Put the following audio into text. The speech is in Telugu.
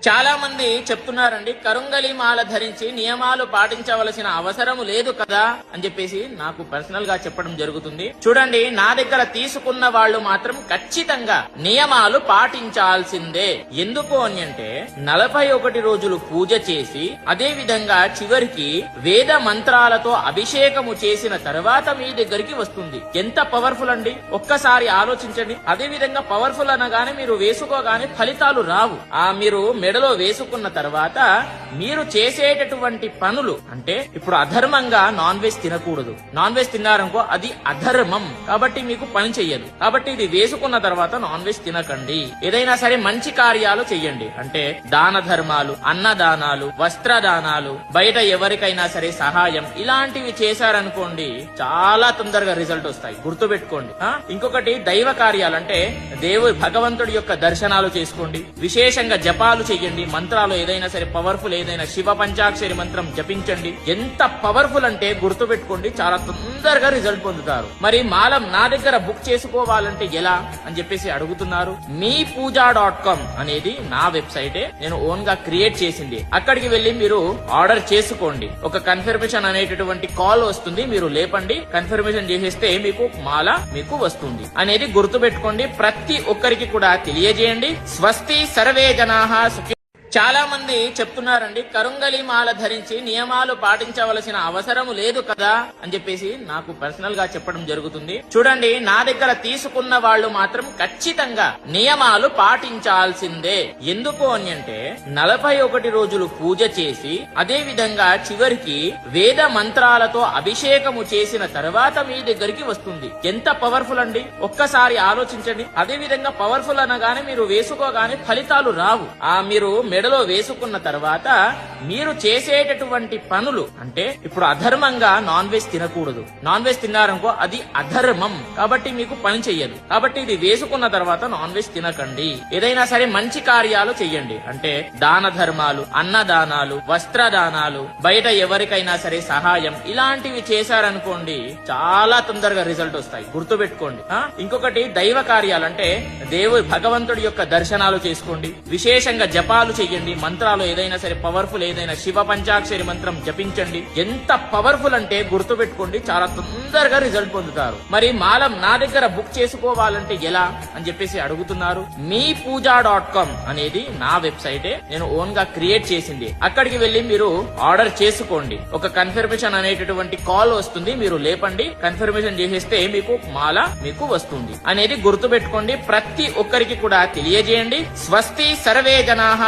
చాలా మంది చెప్తున్నారండి, కరుంగలి మాల ధరించి నియమాలు పాటించవలసిన అవసరం లేదు కదా అని చెప్పేసి నాకు పర్సనల్ గా చెప్పడం జరుగుతుంది. చూడండి, నా దగ్గర తీసుకున్న వాళ్ళు మాత్రం ఖచ్చితంగా నియమాలు పాటించాల్సిందే. ఎందుకు అని అంటే 41 రోజులు పూజ చేసి అదే విధంగా చివరికి వేద మంత్రాలతో అభిషేకము చేసిన తర్వాత మీ దగ్గరికి వస్తుంది. ఎంత పవర్ఫుల్ అండి, ఒక్కసారి ఆలోచించండి. అదే విధంగా పవర్ఫుల్ అనగానే మీరు వేసుకోగానే ఫలితాలు రావు. మీరు మెడలో వేసుకున్న తర్వాత మీరు చేసేటటువంటి పనులు అంటే ఇప్పుడు అధర్మంగా నాన్ వెజ్ తినకూడదు. నాన్ వెజ్ తిన్నారనుకో అది అధర్మం, కాబట్టి మీకు పని చెయ్యదు. కాబట్టి ఇది వేసుకున్న తర్వాత నాన్ వెజ్ తినకండి. ఏదైనా సరే మంచి కార్యాలు చెయ్యండి, అంటే దాన ధర్మాలు, అన్నదానాలు, వస్త్రదానాలు, బయట ఎవరికైనా సరే సహాయం, ఇలాంటివి చేశారనుకోండి చాలా తొందరగా రిజల్ట్ వస్తాయి. గుర్తుపెట్టుకోండి. ఇంకొకటి దైవ కార్యాలు, అంటే భగవంతుడి యొక్క దర్శనాలు చేసుకోండి. విశేషంగా జపాలు చెయ్యండి. మంత్రాలు ఏదైనా సరే పవర్ఫుల్, ఏదైనా శివ పంచాక్షరి మంత్రం జపించండి. ఎంత పవర్ఫుల్ అంటే గుర్తుపెట్టుకోండి, చాలా తొందరగా రిజల్ట్ పొందుతారు. మరి మాలం నా దగ్గర బుక్ చేసుకోవాలంటే ఎలా అని చెప్పేసి అడుగుతున్నారు. meepuja.com అనేది నా వెబ్సైటే, నేను ఓన్ గా క్రియేట్ చేసింది. అక్కడికి వెళ్లి మీరు ఆర్డర్ చేసుకోండి. ఒక కన్ఫర్మేషన్ అనేటటువంటి కాల్ వస్తుంది, మీరు లేపండి. కన్ఫర్మేషన్ చేసేస్తే మీకు మాల మీకు వస్తుంది అనేది గుర్తుపెట్టుకోండి. ప్రతి ఒక్కరికి కూడా తెలియజేయండి. స్వస్తి సర్వే జనాః సుఖి. చాలా మంది చెప్తున్నారండి, కరుంగలి మాల ధరించి నియమాలు పాటించవలసిన అవసరం లేదు కదా అని చెప్పేసి నాకు పర్సనల్ గా చెప్పడం జరుగుతుంది. చూడండి, నా దగ్గర తీసుకున్న వాళ్ళు మాత్రం ఖచ్చితంగా నియమాలు పాటించాల్సిందే. ఎందుకు అని అంటే 41 రోజులు పూజ చేసి అదే విధంగా చివరికి వేద మంత్రాలతో అభిషేకము చేసిన తర్వాత మీ దగ్గరికి వస్తుంది. ఎంత పవర్ఫుల్ అండి, ఒక్కసారి ఆలోచించండి. అదే విధంగా పవర్ఫుల్ అనగానే మీరు వేసుకోగానే ఫలితాలు రావు. మీరు మెడలో వేసుకున్న తర్వాత మీరు చేసేటటువంటి పనులు అంటే ఇప్పుడు అధర్మంగా నాన్ వెజ్ తినకూడదు. నాన్ వెజ్ తిన్నారనుకో అది అధర్మం, కాబట్టి మీకు పని చెయ్యదు. కాబట్టి ఇది వేసుకున్న తర్వాత నాన్ వెజ్ తినకండి. ఏదైనా సరే మంచి కార్యాలు చెయ్యండి, అంటే దాన ధర్మాలు, అన్నదానాలు, వస్త్రదానాలు, బయట ఎవరికైనా సరే సహాయం, ఇలాంటివి చేశారనుకోండి చాలా తొందరగా రిజల్ట్ వస్తాయి. గుర్తుపెట్టుకోండి. ఇంకొకటి దైవ కార్యాలు, అంటే భగవంతుడి యొక్క దర్శనాలు చేసుకోండి. విశేషంగా జపాలు చెయ్యండి. మంత్రాలు ఏదైనా సరే పవర్ఫుల్, ఏదైనా శివ పంచాక్షరి మంత్రం జపించండి. ఎంత పవర్ఫుల్ అంటే గుర్తుపెట్టుకోండి, చాలా తొందరగా రిజల్ట్ పొందుతారు. మరి మాలం నా దగ్గర బుక్ చేసుకోవాలంటే ఎలా అని చెప్పేసి అడుగుతున్నారు. meepuja.com అనేది నా వెబ్సైటే, నేను ఓన్ గా క్రియేట్ చేసింది. అక్కడికి వెళ్లి మీరు ఆర్డర్ చేసుకోండి. ఒక కన్ఫర్మేషన్ అనేటటువంటి కాల్ వస్తుంది, మీరు లేపండి. కన్ఫర్మేషన్ చేసేస్తే మీకు మాల మీకు వస్తుంది అనేది గుర్తుపెట్టుకోండి. ప్రతి ఒక్కరికి కూడా తెలియజేయండి. స్వస్తి సర్వే జనాః